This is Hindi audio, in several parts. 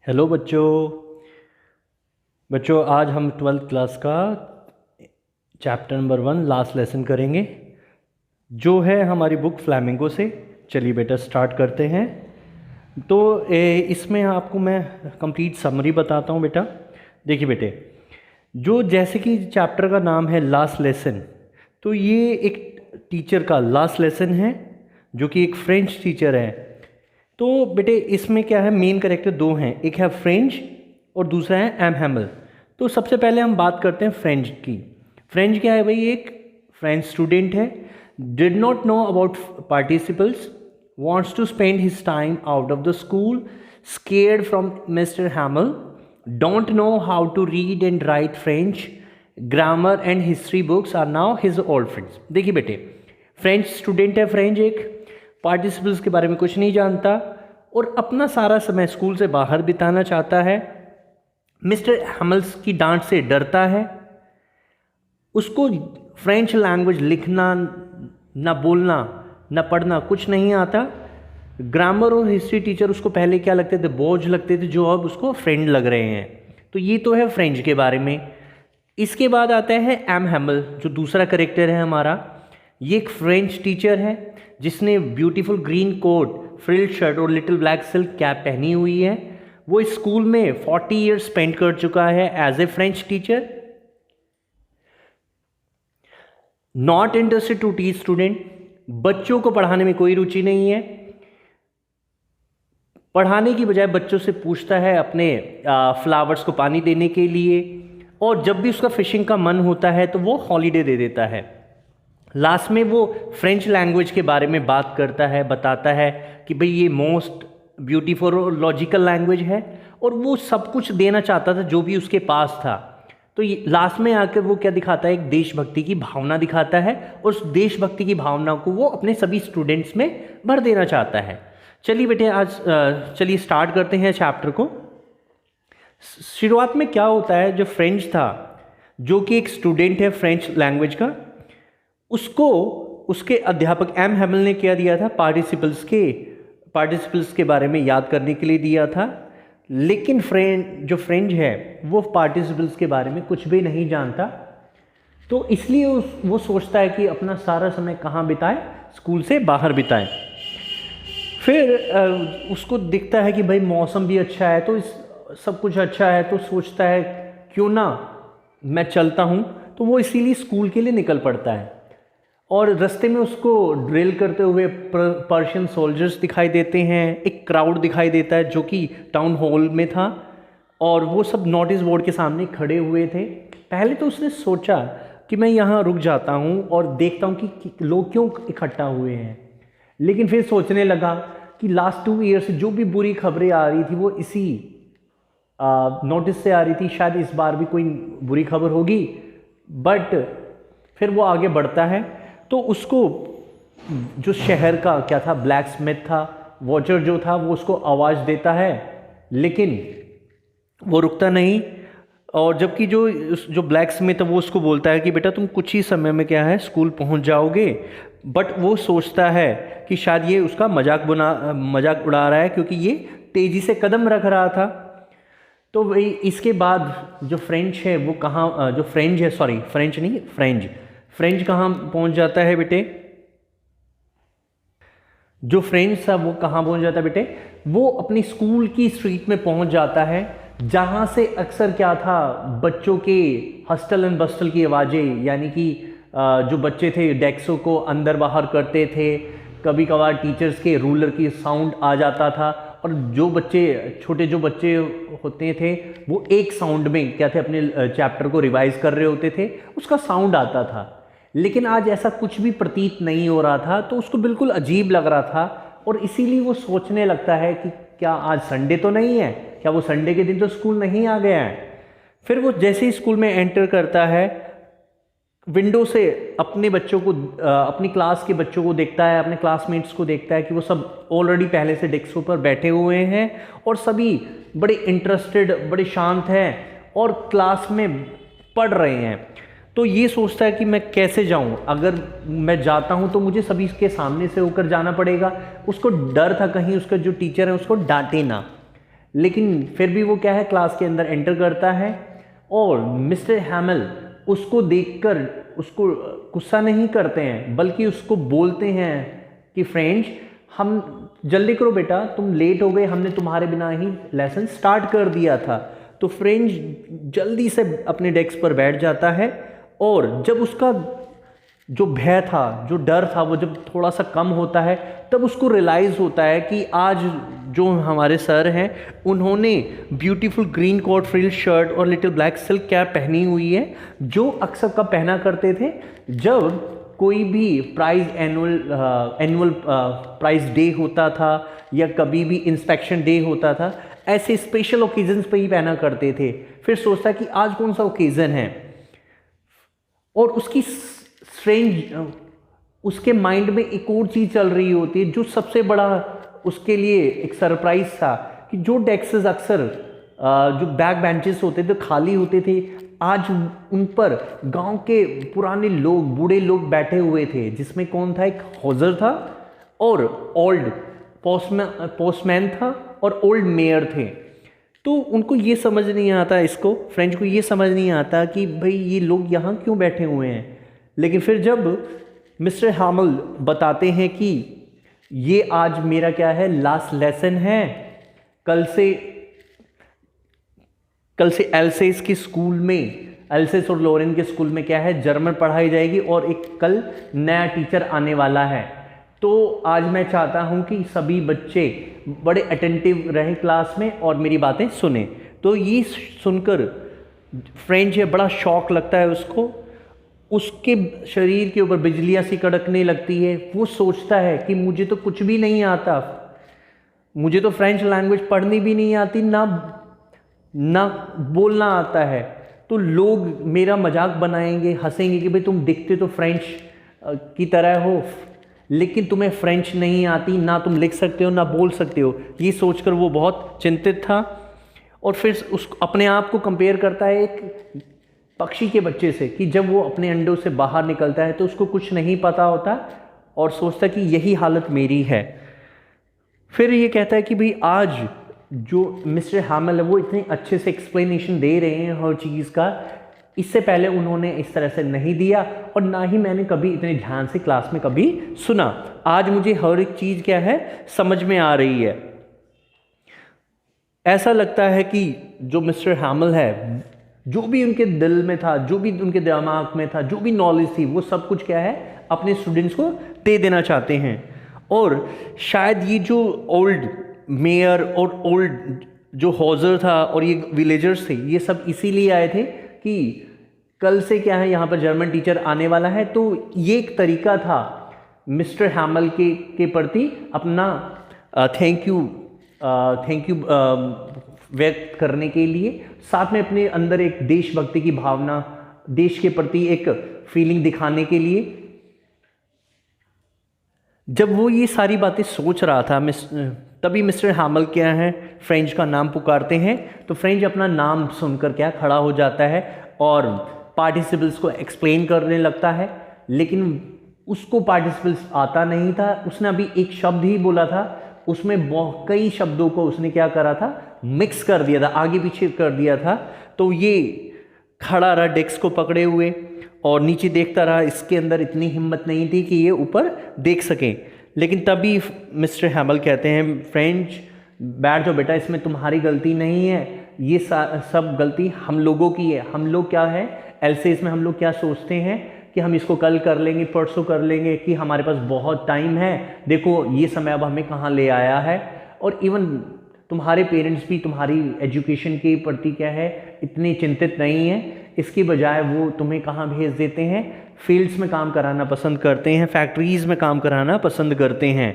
हेलो बच्चों। बच्चों आज हम ट्वेल्थ क्लास का चैप्टर नंबर 1 लास्ट लेसन करेंगे जो है हमारी बुक फ्लैमिंगो से। चलिए बेटा स्टार्ट करते हैं। तो इसमें आपको मैं कंप्लीट समरी बताता हूँ बेटा। देखिए बेटे, जो जैसे कि चैप्टर का नाम है लास्ट लेसन, तो ये एक टीचर का लास्ट लेसन है जो कि एक फ्रेंच टीचर है। तो बेटे इसमें क्या है, मेन कैरेक्टर दो हैं, एक है फ्रेंच और दूसरा है एम हैमल। तो सबसे पहले हम बात करते हैं फ्रेंच की। फ्रेंच क्या है भाई, एक फ्रेंच स्टूडेंट है, did not know about participles, wants to spend his time out of the school, scared from Mr. Hamel, don't know how to read and write French, grammar and history books are now his old friends। देखिए बेटे, फ्रेंच स्टूडेंट है, फ्रेंच एक पार्टिसिपल्स के बारे में कुछ नहीं जानता और अपना सारा समय स्कूल से बाहर बिताना चाहता है। मिस्टर हैमल्स की डांट से डरता है। उसको फ्रेंच लैंग्वेज लिखना, ना बोलना, ना पढ़ना कुछ नहीं आता। ग्रामर और हिस्ट्री टीचर उसको पहले क्या लगते थे, बोझ लगते थे, जो अब उसको फ्रेंड लग रहे हैं। तो ये तो है फ्रेंच के बारे में। इसके बाद आता है एम हैमल, जो दूसरा करेक्टर है हमारा। ये एक फ्रेंच टीचर है जिसने beautiful green coat, frilled shirt और लिटिल ब्लैक सिल्क कैप पहनी हुई है। वो इस स्कूल में 40 ईयर्स स्पेंड कर चुका है as a French teacher. Not interested to teach student, बच्चों को पढ़ाने में कोई रुचि नहीं है। पढ़ाने की बजाय बच्चों से पूछता है अपने फ्लावर्स को पानी देने के लिए, और जब भी उसका फिशिंग का मन होता है तो वो हॉलीडे दे देता है। लास्ट में वो फ्रेंच लैंग्वेज के बारे में बात करता है, बताता है कि भाई ये मोस्ट ब्यूटीफुल और लॉजिकल लैंग्वेज है, और वो सब कुछ देना चाहता था जो भी उसके पास था। तो लास्ट में आकर वो क्या दिखाता है, एक देशभक्ति की भावना दिखाता है, और उस देशभक्ति की भावना को वो अपने सभी स्टूडेंट्स में भर देना चाहता है। चलिए बेटे आज चलिए स्टार्ट करते हैं चैप्टर को। शुरुआत में क्या होता है, जो फ्रेंच था, जो कि एक स्टूडेंट है फ्रेंच लैंग्वेज का, उसको उसके अध्यापक एम हैमल ने क्या दिया था, पार्टिसिपल्स के बारे में याद करने के लिए दिया था। लेकिन जो फ्रेंच है वो पार्टिसिपल्स के बारे में कुछ भी नहीं जानता। तो इसलिए वो सोचता है कि अपना सारा समय कहाँ बिताए, स्कूल से बाहर बिताए। फिर उसको दिखता है कि भाई मौसम भी अच्छा है, तो सब कुछ अच्छा है, तो सोचता है क्यों ना मैं चलता हूँ। तो वो इसीलिए स्कूल के लिए निकल पड़ता है, और रास्ते में उसको ड्रिल करते हुए पर्शियन सोल्जर्स दिखाई देते हैं। एक क्राउड दिखाई देता है जो कि टाउन हॉल में था, और वो सब नोटिस बोर्ड के सामने खड़े हुए थे। पहले तो उसने सोचा कि मैं यहाँ रुक जाता हूँ और देखता हूँ कि लोग क्यों इकट्ठा हुए हैं, लेकिन फिर सोचने लगा कि लास्ट 2 ईयर से जो भी बुरी खबरें आ रही थी वो इसी नोटिस से आ रही थी, शायद इस बार भी कोई बुरी खबर होगी। बट फिर वो आगे बढ़ता है, तो उसको जो शहर का क्या था, ब्लैक स्मिथ था, वॉचर जो था, वो उसको आवाज़ देता है, लेकिन वो रुकता नहीं। और जबकि जो ब्लैक स्मिथ है वो उसको बोलता है कि बेटा तुम कुछ ही समय में क्या है स्कूल पहुंच जाओगे। बट वो सोचता है कि शायद ये उसका मजाक उड़ा रहा है, क्योंकि ये तेज़ी से कदम रख रहा था। तो वही इसके बाद जो फ्रेंच है वो कहाँ, जो फ्रेंच है, सॉरी फ्रेंच नहीं, फ्रेंच कहाँ पहुंच जाता है बेटे, जो फ्रेंच था वो कहाँ पहुंच जाता है बेटे, वो अपनी स्कूल की स्ट्रीट में पहुंच जाता है, जहां से अक्सर क्या था, बच्चों के हस्टल एंड बस्टल की आवाज़ें, यानी कि जो बच्चे थे डेस्कों को अंदर बाहर करते थे, कभी कभार टीचर्स के रूलर की साउंड आ जाता था, और छोटे जो बच्चे होते थे वो एक साउंड में क्या थे, अपने चैप्टर को रिवाइज कर रहे होते थे, उसका साउंड आता था। लेकिन आज ऐसा कुछ भी प्रतीत नहीं हो रहा था, तो उसको बिल्कुल अजीब लग रहा था, और इसीलिए वो सोचने लगता है कि क्या आज संडे तो नहीं है, क्या वो संडे के दिन तो स्कूल नहीं आ गया है। फिर वो जैसे ही स्कूल में एंटर करता है, विंडो से अपने बच्चों को, अपनी क्लास के बच्चों को देखता है, अपने क्लासमेट्स को देखता है कि वो सब ऑलरेडी पहले से डेस्कों पर बैठे हुए हैं, और सभी बड़े इंटरेस्टेड, बड़े शांत हैं और क्लास में पढ़ रहे हैं। तो ये सोचता है कि मैं कैसे जाऊं, अगर मैं जाता हूं तो मुझे सभी के सामने से होकर जाना पड़ेगा। उसको डर था कहीं उसका जो टीचर है उसको डांटे ना। लेकिन फिर भी वो क्या है, क्लास के अंदर एंटर करता है और मिस्टर हैमल उसको देखकर उसको गुस्सा नहीं करते हैं, बल्कि उसको बोलते हैं कि फ्रेंच, हम जल्दी करो बेटा, तुम लेट हो गए, हमने तुम्हारे बिना ही लेसन स्टार्ट कर दिया था। तो फ्रेंच जल्दी से अपने डेस्क पर बैठ जाता है और जब उसका जो भय था, जो डर था, वो जब थोड़ा सा कम होता है तब उसको रियलाइज़ होता है कि आज जो हमारे सर हैं उन्होंने beautiful green coat frill shirt और लिटिल ब्लैक सिल्क कैप पहनी हुई है, जो अक्सर कब पहना करते थे, जब कोई भी एनुअल प्राइज डे होता था या कभी भी इंस्पेक्शन डे होता था, ऐसे स्पेशल ओकेजन्स पे ही पहना करते थे। फिर सोचता कि आज कौन सा ओकेजन है, और उसकी स्ट्रेंज उसके माइंड में एक और चीज़ चल रही होती है जो सबसे बड़ा उसके लिए एक सरप्राइज था, कि जो डेस्क्स अक्सर जो बैक बेंचेस होते थे खाली होते थे, आज उन पर गांव के पुराने लोग, बूढ़े लोग बैठे हुए थे, जिसमें कौन था, एक हॉजर था और ओल्ड पोस्टमैन था और ओल्ड मेयर थे। तो उनको ये समझ नहीं आता, इसको फ्रेंच को ये समझ नहीं आता कि भाई ये लोग यहाँ क्यों बैठे हुए हैं। लेकिन फिर जब मिस्टर हैमल बताते हैं कि ये आज मेरा क्या है, लास्ट लेसन है, कल से एल्सेस की स्कूल में, एल्सेस और लोरेन के स्कूल में क्या है, जर्मन पढ़ाई जाएगी और एक कल नया टीचर आने वाला है। तो आज मैं चाहता हूं कि सभी बच्चे बड़े अटेंटिव रहें क्लास में और मेरी बातें सुने। तो ये सुनकर फ्रेंच है, बड़ा शौक लगता है उसको, उसके शरीर के ऊपर बिजलियां सी कड़कने लगती है। वो सोचता है कि मुझे तो कुछ भी नहीं आता, मुझे तो फ्रेंच लैंग्वेज पढ़नी भी नहीं आती, ना बोलना आता है, तो लोग मेरा मजाक बनाएंगे, हंसेंगे कि भाई तुम दिखते तो फ्रेंच की तरह हो, लेकिन तुम्हें फ्रेंच नहीं आती, ना तुम लिख सकते हो ना बोल सकते हो। ये सोचकर वो बहुत चिंतित था। और फिर उस अपने आप को कंपेयर करता है एक पक्षी के बच्चे से, कि जब वो अपने अंडों से बाहर निकलता है तो उसको कुछ नहीं पता होता और सोचता कि यही हालत मेरी है। फिर ये कहता है कि भाई आज जो मिस्टर हैमल है वो इतने अच्छे से एक्सप्लेनेशन दे रहे हैं हर चीज़ का, इससे पहले उन्होंने इस तरह से नहीं दिया और ना ही मैंने कभी इतने ध्यान से क्लास में कभी सुना। आज मुझे हर एक चीज़ क्या है समझ में आ रही है। ऐसा लगता है कि जो मिस्टर हैमल है, जो भी उनके दिल में था, जो भी उनके दिमाग में था, जो भी नॉलेज थी, वो सब कुछ क्या है अपने स्टूडेंट्स को दे देना चाहते हैं। और शायद ये जो ओल्ड मेयर और ओल्ड जो हॉजर था और ये विलेजर्स थे, ये सब इसीलिए आए थे कि कल से क्या है यहाँ पर जर्मन टीचर आने वाला है। तो ये एक तरीका था मिस्टर हैमल के प्रति अपना थैंक यू व्यक्त करने के लिए, साथ में अपने अंदर एक देशभक्ति की भावना, देश के प्रति एक फीलिंग दिखाने के लिए। जब वो ये सारी बातें सोच रहा था, तभी मिस्टर हैमल क्या है फ्रेंच का नाम पुकारते हैं। तो फ्रेंच अपना नाम सुनकर क्या खड़ा हो जाता है और पार्टिसिपल्स को एक्सप्लेन करने लगता है, लेकिन उसको पार्टिसिपल्स आता नहीं था। उसने अभी एक शब्द ही बोला था, उसमें कई शब्दों को उसने क्या करा था, मिक्स कर दिया था, आगे पीछे कर दिया था। तो ये खड़ा रहा डेस्क को पकड़े हुए और नीचे देखता रहा। इसके अंदर इतनी हिम्मत नहीं थी कि ये ऊपर देख सकें। लेकिन तभी मिस्टर हैमल कहते हैं, फ्रेंच बैठ जाओ बेटा, इसमें तुम्हारी गलती नहीं है, ये सब गलती हम लोगों की है। हम लोग क्या है एलसीएस में हम लोग क्या सोचते हैं कि हम इसको कल कर लेंगे, परसों कर लेंगे, कि हमारे पास बहुत टाइम है, देखो ये समय अब हमें कहाँ ले आया है। और इवन तुम्हारे पेरेंट्स भी तुम्हारी एजुकेशन के प्रति क्या है इतने चिंतित नहीं है, इसकी बजाय वो तुम्हें कहाँ भेज देते हैं, फील्ड्स में काम कराना पसंद करते हैं, फैक्ट्रीज़ में काम कराना पसंद करते हैं।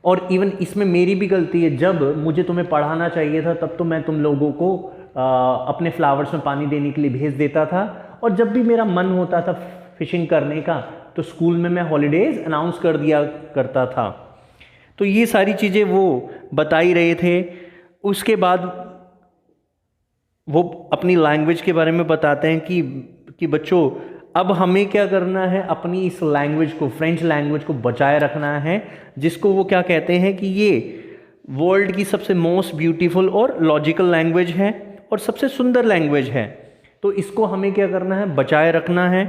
और इवन इसमें मेरी भी गलती है, जब मुझे तुम्हें पढ़ाना चाहिए था तब तो मैं तुम लोगों को अपने फ्लावर्स में पानी देने के लिए भेज देता था, और जब भी मेरा मन होता था फिशिंग करने का तो स्कूल में मैं हॉलीडेज़ अनाउंस कर दिया करता था। तो ये सारी चीज़ें वो बता ही रहे थे। उसके बाद वो अपनी लैंग्वेज के बारे में बताते हैं कि बच्चों अब हमें क्या करना है, अपनी इस लैंग्वेज को, फ्रेंच लैंग्वेज को बचाए रखना है, जिसको वो क्या कहते हैं कि ये वर्ल्ड की सबसे मोस्ट ब्यूटीफुल और लॉजिकल लैंग्वेज है और सबसे सुंदर लैंग्वेज है। तो इसको हमें क्या करना है, बचाए रखना है।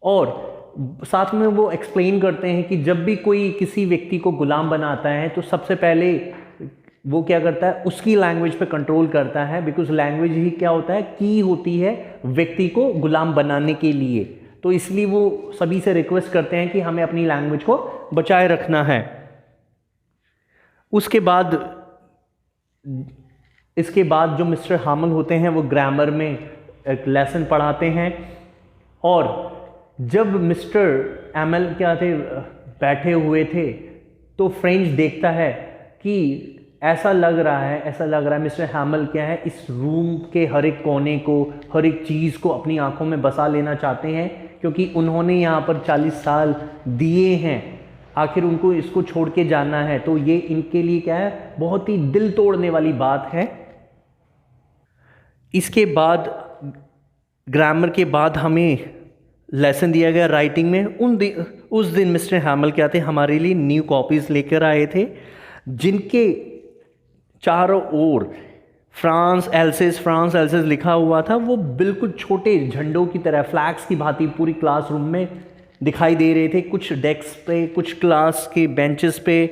और साथ में वो एक्सप्लेन करते हैं कि जब भी कोई किसी व्यक्ति को गुलाम बनाता है तो सबसे पहले वो क्या करता है, उसकी लैंग्वेज पे कंट्रोल करता है, बिकॉज लैंग्वेज ही क्या होता है, की होती है व्यक्ति को गुलाम बनाने के लिए। तो इसलिए वो सभी से रिक्वेस्ट करते हैं कि हमें अपनी लैंग्वेज को बचाए रखना है। इसके बाद जो मिस्टर हामल होते हैं वो ग्रामर में एक लेसन पढ़ाते हैं। और जब मिस्टर एमएल क्या थे, बैठे हुए थे, तो फ्रेंच देखता है कि ऐसा लग रहा है मिस्टर हैमल क्या है, इस रूम के हर एक कोने को, हर एक चीज़ को अपनी आंखों में बसा लेना चाहते हैं, क्योंकि उन्होंने यहाँ पर 40 साल दिए हैं, आखिर उनको इसको छोड़ के जाना है। तो ये इनके लिए क्या है, बहुत ही दिल तोड़ने वाली बात है। इसके बाद ग्रामर के बाद हमें लेसन दिया गया राइटिंग में। उस दिन मिस्टर हैमल क्या थे, हमारे लिए न्यू कॉपीज़ लेकर आए थे, जिनके चारों ओर फ्रांस एल्सेस लिखा हुआ था। वो बिल्कुल छोटे झंडों की तरह, फ्लैग्स की भांति पूरी क्लासरूम में दिखाई दे रहे थे। कुछ डेस्क पे, कुछ क्लास के बेंचेस पे,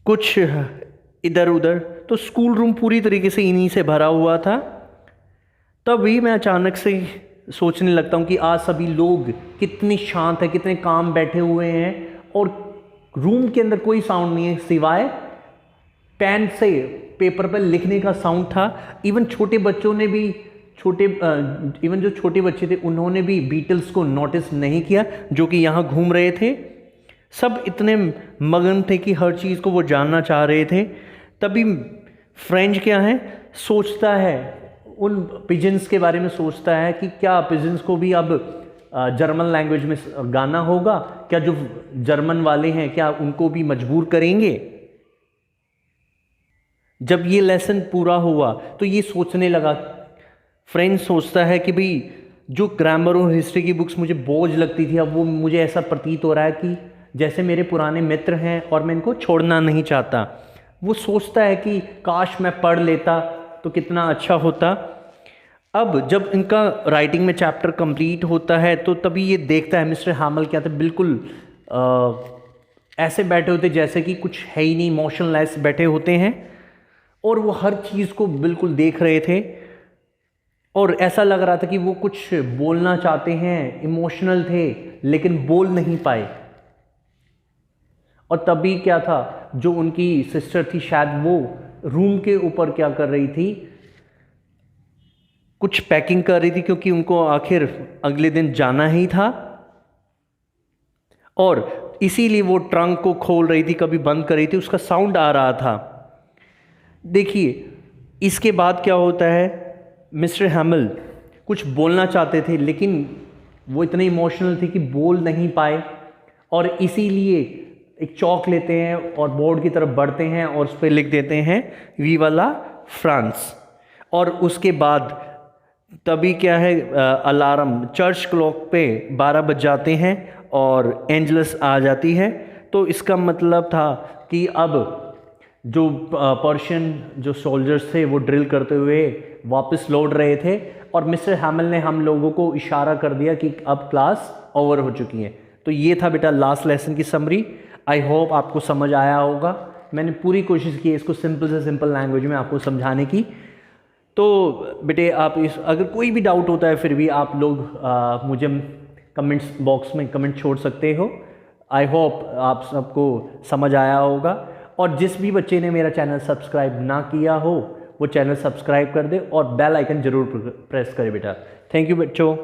कुछ इधर उधर। तो स्कूल रूम पूरी तरीके से इन्हीं से भरा हुआ था। तभी मैं अचानक से सोचने लगता हूँ कि आज सभी लोग कितने शांत हैं, कितने काम बैठे हुए हैं, और रूम के अंदर कोई साउंड नहीं है सिवाय पेन से पेपर पर लिखने का साउंड था। इवन छोटे बच्चों ने भी, इवन जो छोटे बच्चे थे उन्होंने भी बीटल्स को नोटिस नहीं किया, जो कि यहाँ घूम रहे थे। सब इतने मगन थे कि हर चीज़ को वो जानना चाह रहे थे। तभी फ्रेंच क्या है, सोचता है, उन पिजन्स के बारे में सोचता है कि क्या पिजन्स को भी अब जर्मन लैंग्वेज में गाना होगा, क्या जो जर्मन वाले हैं क्या उनको भी मजबूर करेंगे। जब ये लेसन पूरा हुआ तो ये सोचने लगा, फ्रेंच सोचता है कि भाई जो ग्रामर और हिस्ट्री की बुक्स मुझे बोझ लगती थी, अब वो मुझे ऐसा प्रतीत हो रहा है कि जैसे मेरे पुराने मित्र हैं और मैं इनको छोड़ना नहीं चाहता। वो सोचता है कि काश मैं पढ़ लेता तो कितना अच्छा होता। अब जब इनका राइटिंग में चैप्टर कंप्लीट होता है तो तभी ये देखता है मिस्टर हैमल क्या था, बिल्कुल ऐसे बैठे होते जैसे कि कुछ है ही नहीं, इमोशनलेस बैठे होते हैं, और वो हर चीज़ को बिल्कुल देख रहे थे, और ऐसा लग रहा था कि वो कुछ बोलना चाहते हैं, इमोशनल थे लेकिन बोल नहीं पाए। और तभी क्या था, जो उनकी सिस्टर थी शायद वो रूम के ऊपर क्या कर रही थी, कुछ पैकिंग कर रही थी, क्योंकि उनको आखिर अगले दिन जाना ही था, और इसीलिए वो ट्रंक को खोल रही थी, कभी बंद कर रही थी, उसका साउंड आ रहा था। देखिए इसके बाद क्या होता है, मिस्टर हैमल कुछ बोलना चाहते थे लेकिन वो इतने इमोशनल थे कि बोल नहीं पाए, और इसीलिए एक चौक लेते हैं और बोर्ड की तरफ बढ़ते हैं और उस पर लिख देते हैं वीवा ला फ्रांस। और उसके बाद तभी क्या है, अलार्म चर्च क्लॉक पे 12 बज जाते हैं और एंजलस आ जाती है। तो इसका मतलब था कि अब जो पर्शियन जो सोल्जर्स थे वो ड्रिल करते हुए वापस लौट रहे थे, और मिस्टर हैमल ने हम लोगों को इशारा कर दिया कि अब क्लास ओवर हो चुकी है। तो ये था बेटा लास्ट लेसन की समरी। आई होप आपको समझ आया होगा। मैंने पूरी कोशिश की इसको सिंपल से सिंपल लैंग्वेज में आपको समझाने की। तो बेटे आप अगर कोई भी डाउट होता है फिर भी आप लोग मुझे कमेंट्स बॉक्स में कमेंट छोड़ सकते हो। आई होप आप सबको समझ आया होगा। और जिस भी बच्चे ने मेरा चैनल सब्सक्राइब ना किया हो वो चैनल सब्सक्राइब कर दे और बेल आइकन ज़रूर प्रेस करे बेटा। थैंक यू बच्चों।